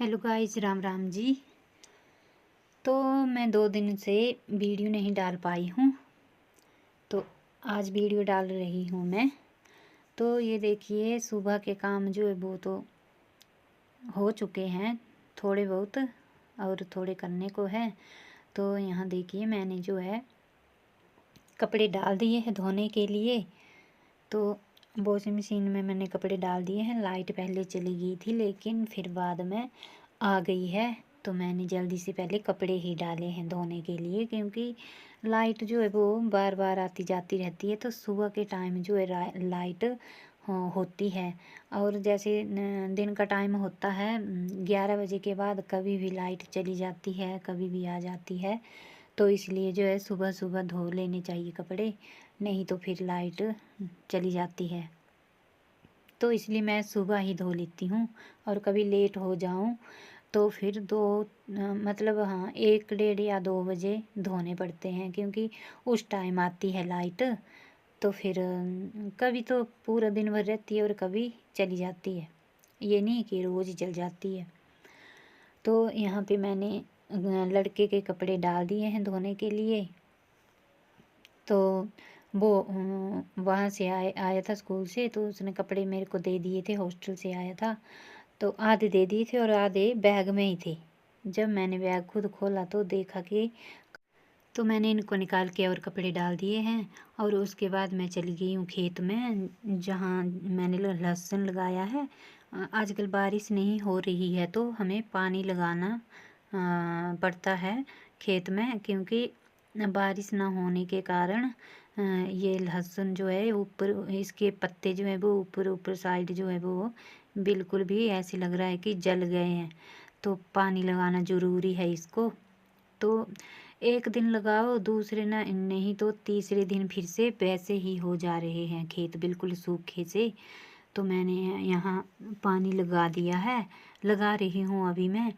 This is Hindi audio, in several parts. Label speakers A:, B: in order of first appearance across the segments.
A: Hello guys, Ram Ram ji. तो मैं 2 दिन से वीडियो नहीं डाल पाई हूँ, तो आज वीडियो डाल रही हूँ मैं। तो ये देखिए, सुबह के काम जो है वो तो हो चुके हैं थोड़े बहुत, और थोड़े करने को है। तो यहाँ देखिए, मैंने जो है कपड़े डाल दिए हैं धोने के लिए। तो वॉशिंग मशीन में मैंने कपड़े डाल दिए हैं। लाइट पहले चली गई थी, लेकिन फिर बाद में आ गई है। तो मैंने जल्दी से पहले कपड़े ही डाले हैं धोने के लिए, क्योंकि लाइट जो है वो बार बार आती जाती रहती है। तो सुबह के टाइम जो है लाइट होती है, और जैसे दिन का टाइम होता है 11 बजे के बाद कभी भी लाइट चली जाती है, कभी भी आ जाती है। तो इसलिए जो है सुबह सुबह धो लेने चाहिए कपड़े, नहीं तो फिर लाइट चली जाती है। तो इसलिए मैं सुबह ही धो लेती हूँ, और कभी लेट हो जाऊँ तो फिर मतलब हाँ 1 1:30 या 2 बजे धोने पड़ते हैं, क्योंकि उस टाइम आती है लाइट। तो फिर कभी तो पूरा दिन भर रहती है और कभी चली जाती है, ये नहीं कि रोज़ ही चल जाती है। तो यहाँ पे मैंने लड़के के कपड़े डाल दिए हैं धोने के लिए। तो वो वहाँ से आया था स्कूल से, तो उसने कपड़े मेरे को दे दिए थे, हॉस्टल से आया था। तो आधे दे दिए थे और आधे बैग में ही थे। जब मैंने बैग खुद खोला तो देखा कि तो मैंने इनको निकाल के और कपड़े डाल दिए हैं। और उसके बाद मैं चली गई हूँ खेत में, जहाँ मैंने लहसुन लगाया है। आजकल बारिश नहीं हो रही है, तो हमें पानी लगाना पड़ता है खेत में, क्योंकि बारिश ना होने के कारण ये लहसुन जो है ऊपर, इसके पत्ते जो है वो ऊपर ऊपर साइड जो है वो बिल्कुल भी ऐसे लग रहा है कि जल गए हैं। तो पानी लगाना ज़रूरी है इसको। तो एक दिन लगाओ, दूसरे ना नहीं तो तीसरे दिन फिर से वैसे ही हो जा रहे हैं खेत बिल्कुल सूखे से। तो मैंने यहाँ पानी लगा दिया है, लगा रही हूँ अभी मैं।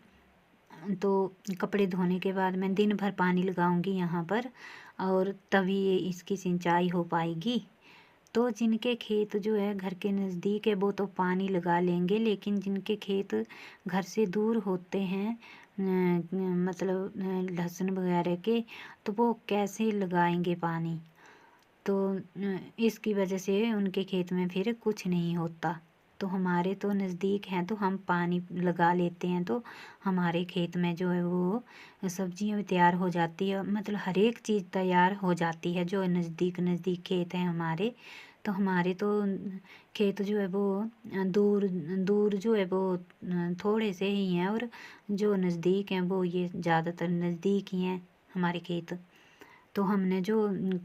A: तो कपड़े धोने के बाद मैं दिन भर पानी लगाऊंगी यहाँ पर, और तभी ये इसकी सिंचाई हो पाएगी। तो जिनके खेत जो है घर के नज़दीक है वो तो पानी लगा लेंगे, लेकिन जिनके खेत घर से दूर होते हैं मतलब लहसुन वगैरह के, तो वो कैसे लगाएंगे पानी। तो इसकी वजह से उनके खेत में फिर कुछ नहीं होता। तो हमारे तो नज़दीक हैं तो हम पानी लगा लेते हैं, तो हमारे खेत में जो है वो सब्जियां भी तैयार हो जाती है, मतलब हर एक चीज़ तैयार हो जाती है जो नज़दीक नज़दीक खेत हैं हमारे। तो हमारे तो खेत जो है वो दूर दूर जो है वो थोड़े से ही हैं, और जो नज़दीक हैं वो ये ज़्यादातर नज़दीक ही हैं हमारे खेत। तो हमने जो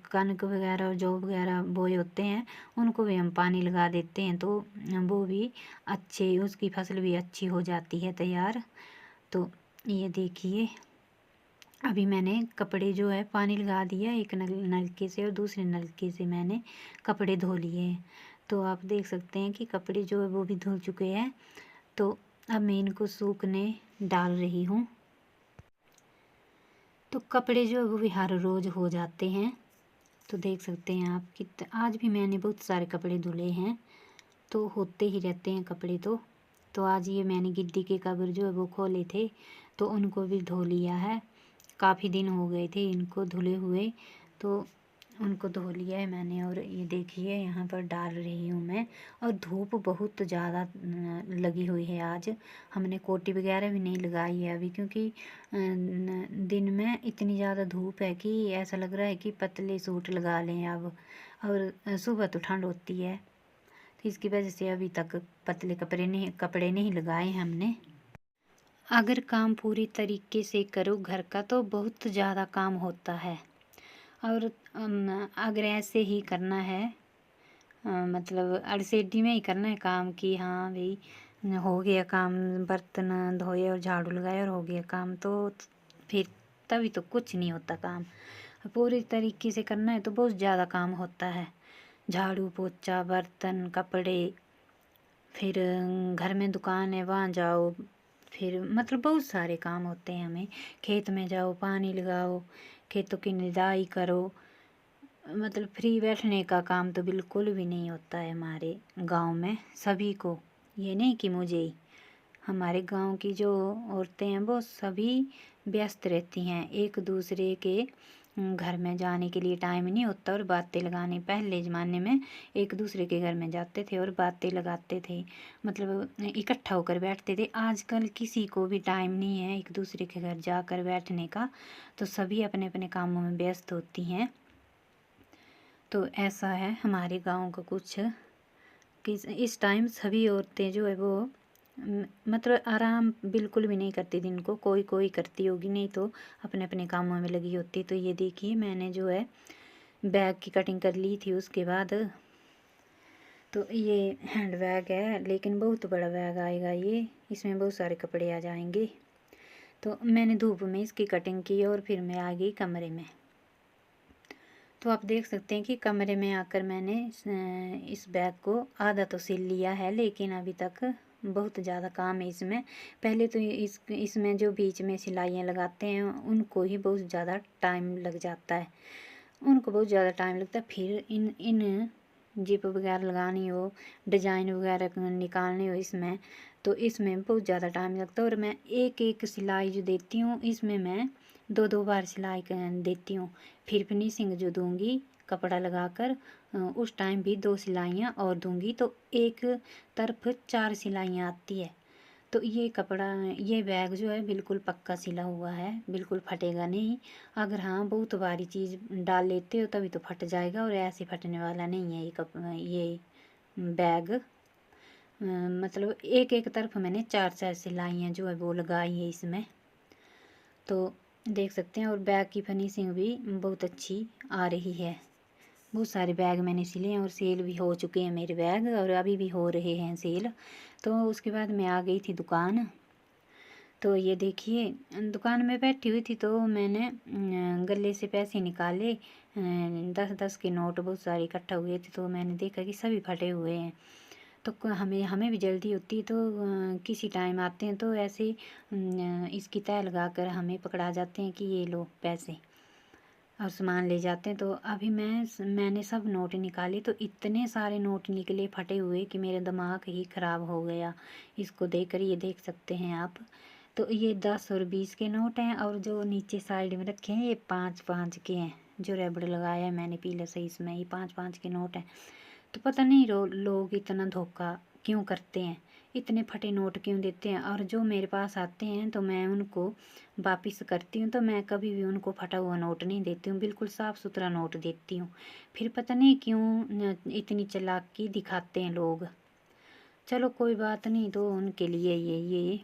A: कनक वगैरह और जौ वगैरह बोए होते हैं उनको भी हम पानी लगा देते हैं, तो वो भी अच्छे, उसकी फसल भी अच्छी हो जाती है तैयार। तो ये देखिए, अभी मैंने कपड़े जो है पानी लगा दिया एक नलके से, और दूसरे नलके से मैंने कपड़े धो लिए हैं। तो आप देख सकते हैं कि कपड़े जो है वो भी धुल चुके हैं। तो अब मैं इनको सूखने डाल रही हूँ। तो कपड़े जो है वो भी हर रोज़ हो जाते हैं। तो देख सकते हैं आप कि आज भी मैंने बहुत सारे कपड़े धुले हैं, तो होते ही रहते हैं कपड़े। तो आज ये मैंने गिद्दी के कवर जो है वो खोले थे, तो उनको भी धो लिया है। काफ़ी दिन हो गए थे इनको धुले हुए, तो उनको धो लिया है मैंने। और ये देखिए यहाँ पर डाल रही हूँ मैं। और धूप बहुत ज़्यादा लगी हुई है आज। हमने कोटी वगैरह भी नहीं लगाई है अभी, क्योंकि दिन में इतनी ज़्यादा धूप है कि ऐसा लग रहा है कि पतले सूट लगा लें अब। और सुबह तो ठंड होती है, तो इसकी वजह से अभी तक पतले कपड़े नहीं लगाए हमने। अगर काम पूरी तरीके से करो घर का तो बहुत ज़्यादा काम होता है। और अगर ऐसे ही करना है, मतलब अड़सेडी में ही करना है काम कि हाँ भाई हो गया काम, बर्तन धोए और झाड़ू लगाए और हो गया काम, तो फिर तभी तो कुछ नहीं होता काम। पूरी तरीके से करना है तो बहुत ज़्यादा काम होता है। झाड़ू पोछा, बर्तन, कपड़े, फिर घर में दुकान है वहाँ जाओ, फिर मतलब बहुत सारे काम होते हैं हमें। खेत में जाओ, पानी लगाओ, खेतों की निदाई करो। मतलब फ्री बैठने का काम तो बिल्कुल भी नहीं होता है हमारे गांव में सभी को, ये नहीं कि मुझे ही, हमारे गांव की जो औरतें हैं वो सभी व्यस्त रहती हैं, एक दूसरे के घर में जाने के लिए टाइम नहीं होता और बातें लगाने। पहले ज़माने में एक दूसरे के घर में जाते थे और बातें लगाते थे, मतलब इकट्ठा होकर बैठते थे। आजकल किसी को भी टाइम नहीं है एक दूसरे के घर जाकर बैठने का, तो सभी अपने अपने कामों में व्यस्त होती हैं। तो ऐसा है हमारे गांव का कुछ कि इस टाइम सभी औरतें जो है वो मतलब आराम बिल्कुल भी नहीं करती। दिन को कोई कोई करती होगी, नहीं तो अपने अपने कामों में लगी होती। तो ये देखिए मैंने जो है बैग की कटिंग कर ली थी उसके बाद। तो ये हैंड बैग है, लेकिन बहुत बड़ा बैग आएगा ये, इसमें बहुत सारे कपड़े आ जाएंगे। तो मैंने धूप में इसकी कटिंग की और फिर मैं आ गई कमरे में। तो आप देख सकते हैं कि कमरे में आकर मैंने इस बैग को आधा तो सिल लिया है, लेकिन अभी तक बहुत ज़्यादा काम है इसमें। पहले तो इसमें जो बीच में सिलाइयाँ लगाते हैं उनको ही बहुत ज़्यादा टाइम लग जाता है, उनको बहुत ज़्यादा टाइम लगता है। फिर इन जिप वगैरह लगानी हो, डिजाइन वगैरह निकालनी हो इसमें, तो इसमें बहुत ज़्यादा टाइम लगता है। और मैं एक एक सिलाई जो देती हूँ इसमें मैं दो दो बार सिलाई देती हूँ। फिर फिनिशिंग जो दूंगी कपड़ा लगाकर उस टाइम भी 2 सिलाइयाँ और दूंगी, तो एक तरफ 4 सिलाइयाँ आती है। तो ये कपड़ा, ये बैग जो है बिल्कुल पक्का सिला हुआ है, बिल्कुल फटेगा नहीं। अगर हाँ बहुत भारी चीज़ डाल लेते हो तभी तो फट जाएगा, और ऐसे फटने वाला नहीं है ये बैग। मतलब एक एक तरफ मैंने 4 सिलाइयाँ जो है वो लगाई है इसमें, तो देख सकते हैं। और बैग की फिनिशिंग भी बहुत अच्छी आ रही है। बहुत सारे बैग मैंने सिले हैं और सेल भी हो चुके हैं मेरे बैग, और अभी भी हो रहे हैं सेल। तो उसके बाद मैं आ गई थी दुकान। तो ये देखिए दुकान में बैठी हुई थी तो मैंने गले से पैसे निकाले, 10-10 के नोट बहुत सारे इकट्ठा हुए थे। तो मैंने देखा कि सभी फटे हुए हैं। तो हमें भी जल्दी होती है, तो किसी टाइम आते हैं तो ऐसे इसकी तय लगा कर हमें पकड़ा जाते हैं कि ये लो पैसे, और सामान ले जाते हैं। तो अभी मैंने सब नोट निकाले तो इतने सारे नोट निकले फटे हुए कि मेरा दिमाग ही ख़राब हो गया इसको देखकर। ये देख सकते हैं आप। तो ये 10 और 20 के नोट हैं, और जो नीचे साइड में रखे हैं ये 5-5 के हैं। जो रबड़ लगाया है मैंने पीला से इसमें, ये 5-5 के नोट हैं। तो पता नहीं लोग इतना धोखा क्यों करते हैं, इतने फटे नोट क्यों देते हैं। और जो मेरे पास आते हैं तो मैं उनको वापस करती हूँ, तो मैं कभी भी उनको फटा हुआ नोट नहीं देती हूँ, बिल्कुल साफ़ सुथरा नोट देती हूँ। फिर पता नहीं क्यों इतनी चालाकी दिखाते हैं लोग। चलो कोई बात नहीं, तो उनके लिए ये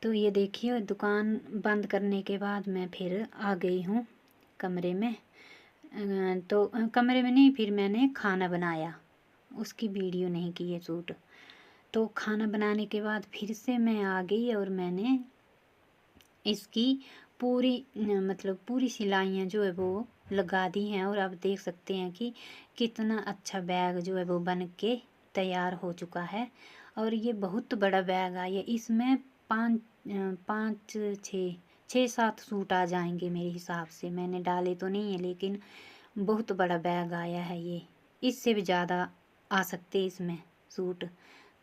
A: तो ये देखिए दुकान बंद करने के बाद मैं फिर आ गई हूँ कमरे में। तो कमरे में नहीं, फिर मैंने खाना बनाया, उसकी वीडियो नहीं की है शूट। तो खाना बनाने के बाद फिर से मैं आ गई और मैंने इसकी पूरी मतलब पूरी सिलाइयाँ जो है वो लगा दी हैं। और आप देख सकते हैं कि कितना अच्छा बैग जो है वो बन के तैयार हो चुका है। और ये बहुत बड़ा बैग आया है, इसमें 6-7 सूट आ जाएंगे मेरे हिसाब से। मैंने डाले तो नहीं है, लेकिन बहुत बड़ा बैग आया है ये, इससे भी ज़्यादा आ सकते इसमें सूट।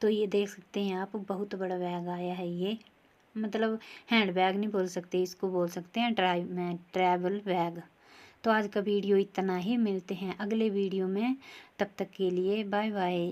A: तो ये देख सकते हैं आप, बहुत बड़ा बैग आया है ये। मतलब हैंड बैग नहीं बोल सकते इसको, बोल सकते हैं ट्रैवल बैग। तो आज का वीडियो इतना ही, मिलते हैं अगले वीडियो में, तब तक के लिए बाय बाय।